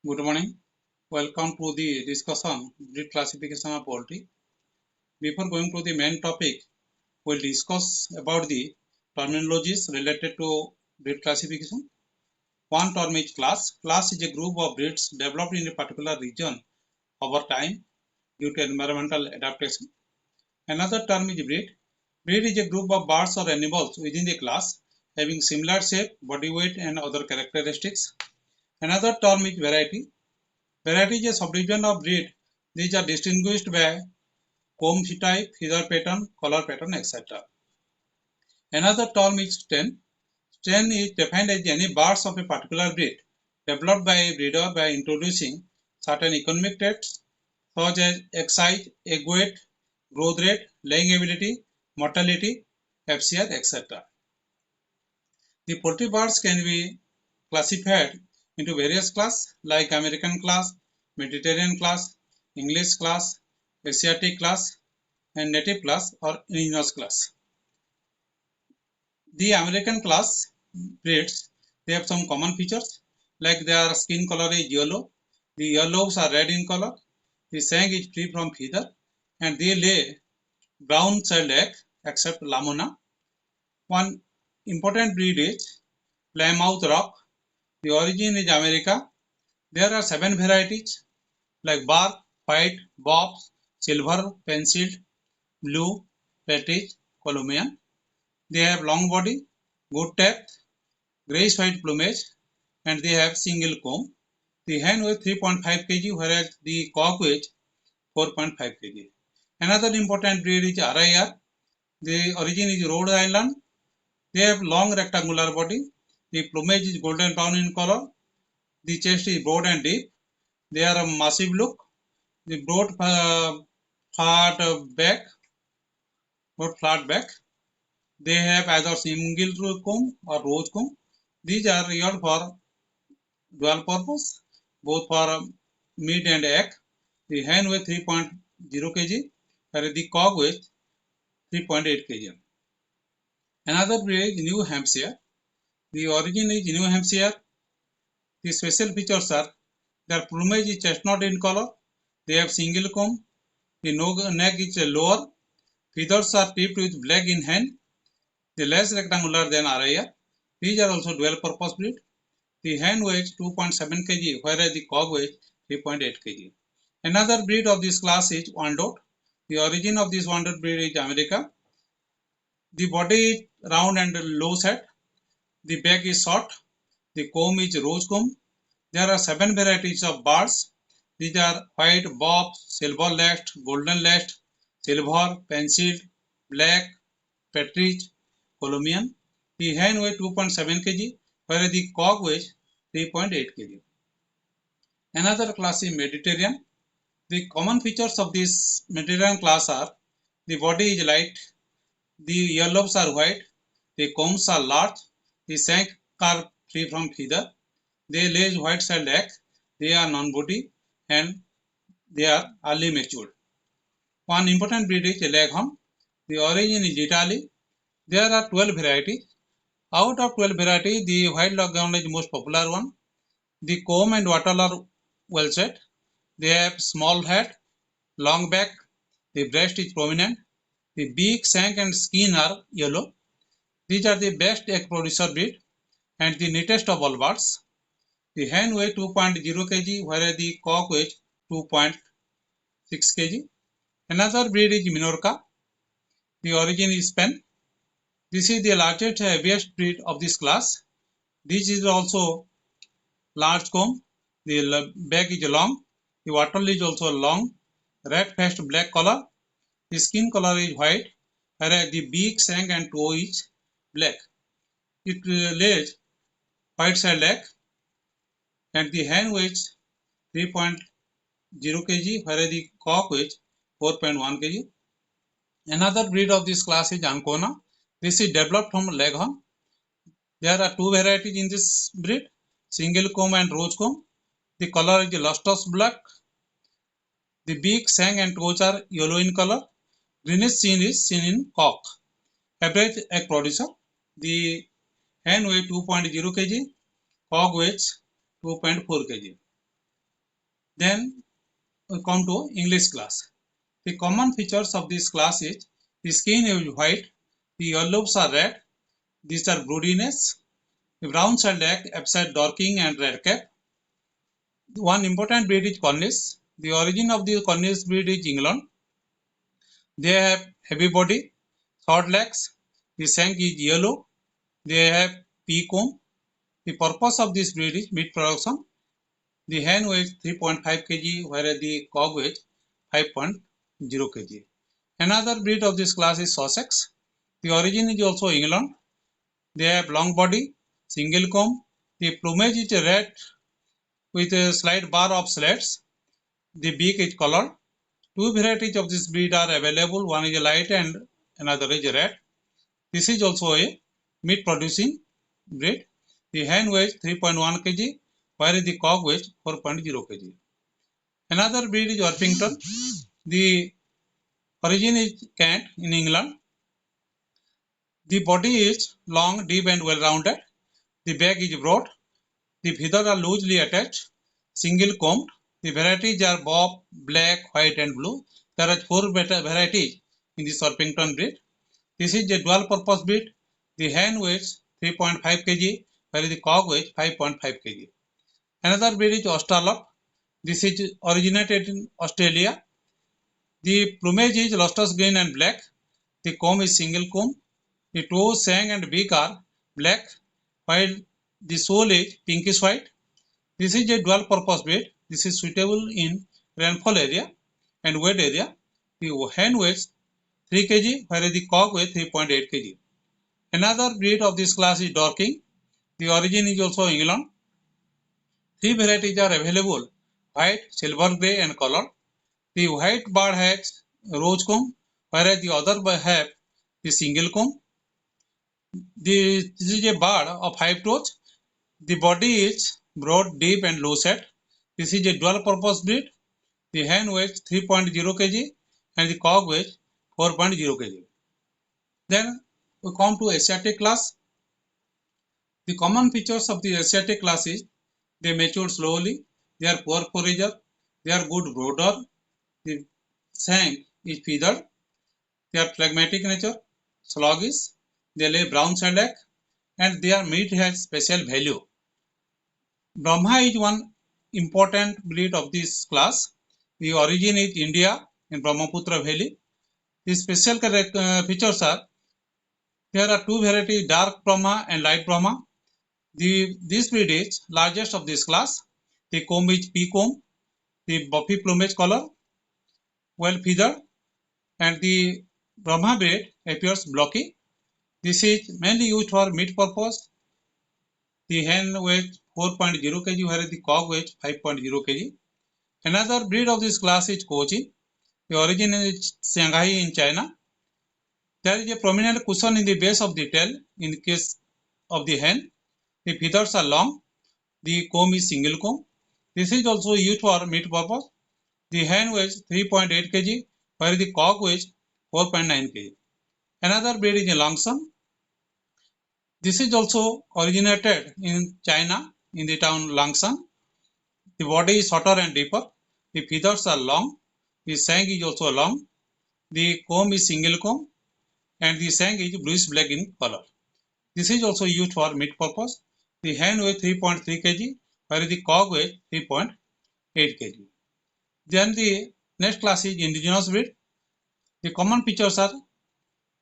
Good morning. Welcome to the discussion breed classification of poultry. Before going to the main topic, we'll discuss about the terminologies related to breed classification. One term is class. Class is a group of breeds developed in a particular region over time due to environmental adaptation. Another term is breed. Breed is a group of birds or animals within the class having similar shape, body weight, and other characteristics. Another term is variety. Variety is a subdivision of breed. These are distinguished by comb type, feather pattern, color pattern, etc. Another term is strain. Strain is defined as any birds of a particular breed developed by a breeder by introducing certain economic traits such as egg size, egg weight, growth rate, laying ability, mortality, FCR, etc. The poultry birds can be classified into various classes like American class, Mediterranean class, English class, Asiatic class, and native class or indigenous class. The American class breeds, they have some common features like their skin color is yellow, the yellows are red in color, the shank is free from feather, and they lay brown child egg except Lamona. One important breed is Plymouth Rock. The origin is America. There are 7 varieties like bark, white, bobs, silver, penciled, blue, British, Colombian. They have long body, good depth, grayish white plumage, and they have single comb. The hen weighs 3.5 kg, whereas the cock weighs 4.5 kg. Another important breed is RIR. The origin is Rhode Island. They have long rectangular body. The plumage is golden brown in color. The chest is broad and deep. They are a massive look. The broad flat back. They have either single comb or rose comb. These are reared for dual purpose, both for meat and egg. The hen weighs 3.0 kg, whereas the cock weighs 3.8 kg. Another breed is New Hampshire. The origin is New Hampshire. The special features are their plumage is chestnut in color. They have single comb. The neck is lower. Feathers are tipped with black in hen. The less rectangular than RIR. These are also dual purpose breed. The hen weighs 2.7 kg, whereas the cock weighs 3.8 kg. Another breed of this class is Wyandotte. The origin of this Wyandotte breed is America. The body is round and low set. The back is short. The comb is rose comb. There are 7 varieties of birds. These are white, bob, silver laced, golden laced, silver, penciled, black, partridge, Colombian. The hen weighs 2.7 kg, whereas the cock weighs 3.8 kg. Another class is Mediterranean. The common features of this Mediterranean class are the body is light, the earlobes are white, the combs are large, the shank are free from feather, they lay white shelled eggs, they are non-body and they are early matured. One important breed is Leghorn. The origin is Italy. There are 12 varieties. Out of 12 varieties, the white Leghorn is the most popular one. The comb and wattle are well set. They have small head, long back, the breast is prominent, the beak, shank and skin are yellow. These are the best egg producer breed and the neatest of all birds. The hen weighs 2.0 kg, whereas the cock weighs 2.6 kg. Another breed is Minorca. The origin is Spain. This is the largest, heaviest breed of this class. This is also large comb. The back is long. The wattle is also long. Red-faced black color. The skin color is white, whereas the beak, shank and toe is black. It lays white-shelled egg and the hen weighs 3.0 kg, whereas the cock weighs 4.1 kg. Another breed of this class is Ancona. This is developed from Leghorn. There are 2 varieties in this breed, single comb and rose comb. The color is lustrous black. The beak, shank and toes are yellow in color. Greenish sheen is seen in cock. Average egg producer. The hen weighs 2.0 kg, cock weighs 2.4 kg. Then we come to English class. The common features of this class is the skin is white, the earlobes are red, these are broodiness, the brown shelled egg, upside dorking and red cap. One important breed is Cornish. The origin of the Cornish breed is England. They have heavy body, short legs, the shank is yellow, they have pea comb. The purpose of this breed is meat production. The hen weighs 3.5 kg, whereas the cock weighs 5.0 kg. Another breed of this class is Sussex. The origin is also England. They have long body, single comb. The plumage is red with a slight bar of slats. The beak is colored. Two varieties of this breed are available. One is light and another is red. This is also a meat producing breed. The hen weighs 3.1 kg, whereas the cock weighs 4.0 kg. Another breed is Orpington. The origin is Kent in England. The body is long, deep and well rounded. The back is broad. The feathers are loosely attached, single combed. The varieties are bob, black, white and blue. There are 4 varieties in this Orpington breed. This is a dual purpose breed. The hen weighs 3.5 kg, whereas the cock weighs 5.5 kg. Another breed is Australorp. This is originated in Australia. The plumage is lustrous green and black. The comb is single comb. The toes, shank and beak are black, while the sole is pinkish white. This is a dual purpose breed. This is suitable in rainfall area and wet area. The hen weighs 3 kg, whereas the cock weighs 3.8 kg. Another breed of this class is Dorking. The origin is also England. 3 varieties are available: white, silver grey and color. The white bird has rose comb, whereas the other have the single comb. This is a bird of 5 toes. The body is broad, deep and low set. This is a dual purpose breed. The hen weighs 3.0 kg and the cock weighs 4.0 kg. Then we come to Asiatic class. The common features of the Asiatic class is they mature slowly, they are poor forager, they are good brooder, the shank is feathered, they are phlegmatic nature, sluggish, they lay brown shelled egg, and their meat has special value. Brahma is one important breed of this class. The origin is India in Brahmaputra Valley. The special features are there are 2 varieties, dark Brahma and light Brahma. This breed is largest of this class. The comb is pea comb. The buffy plumage color, well feathered, and the Brahma breed appears blocky. This is mainly used for meat purpose. The hen weighs 4.0 kg, whereas the cock weighs 5.0 kg. Another breed of this class is Cochin. The origin is Shanghai in China. There is a prominent cushion in the base of the tail in the case of the hen. The feathers are long. The comb is single comb. This is also used for meat purpose. The hen weighs 3.8 kg, while the cock weighs 4.9 kg. Another breed is a Langshan. This is also originated in China in the town Langshan. The body is shorter and deeper. The feathers are long. The shank is also long. The comb is single comb and the shank is bluish black in color. This is also used for meat purpose. The hen weighs 3.3 kg, whereas the cock weighs 3.8 kg. Then the next class is indigenous breed. The common features are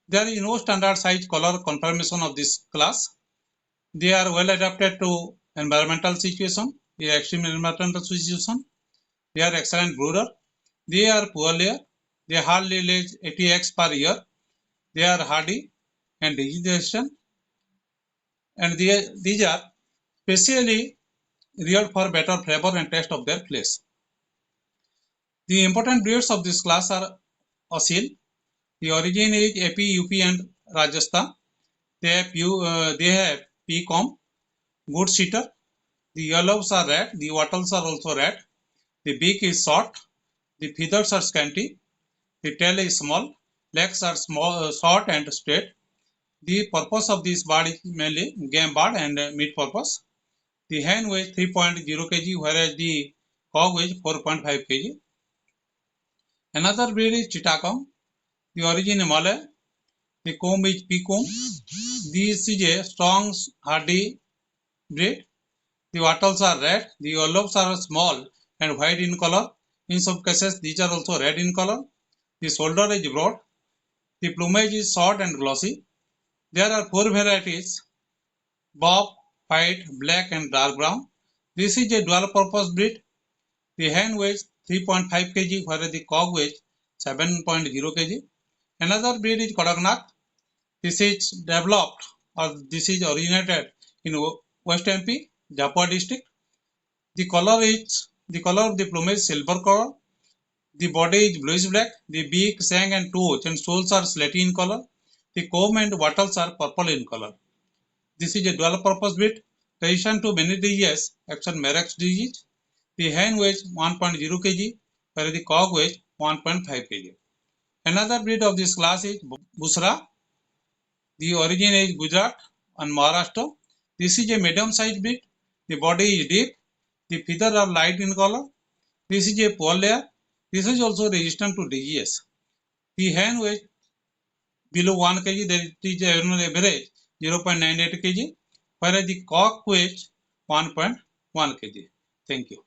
there is no standard size color conformation of this class. They are well adapted to environmental situation, extreme environmental situation. They are excellent brooder. They are poor layer. They hardly lay 80 eggs per year. They are hardy and disease resistant. And these are specially reared for better flavor and taste of their flesh. The important breeds of this class are Asil. The origin is AP, UP and Rajasthan. They have pea comb, good seater. The yellows are red. The wattles are also red. The beak is short. The feathers are scanty. The tail is small. Legs are small, short and straight. The purpose of this bird is mainly game bird and meat purpose. The hen weighs 3.0 kg, whereas the cow weighs 4.5 kg. Another breed is Chittagong. The origin Himalaya. The comb is P-comb. This is a strong, hardy breed. The wattles are red. The lobes are small and white in color. In some cases, these are also red in color. The shoulder is broad. The plumage is short and glossy. There are 4 varieties: bob, white, black and dark brown. This is a dual-purpose breed. The hen weighs 3.5 kg whereas the cock weighs 7.0 kg. Another breed is Kadaknath. This is developed or this is originated in West MP, Japua district. The color of the plumage is silver color. The body is bluish black. The beak, sang and toes and soles are slaty in color. The comb and wattles are purple in color. This is a dual-purpose breed resistant to many diseases except Marek's disease. The hen weighs 1.0 kg whereas the cock weighs 1.5 kg. Another breed of this class is Busra. The origin is Gujarat and Maharashtra. This is a medium-sized breed. The body is deep. The feathers are light in color. This is a poor layer. This is also resistant to disease. The hen weighs below 1 kg. That is an average 0.98 kg, whereas the cock weighs 1.1 kg. Thank you.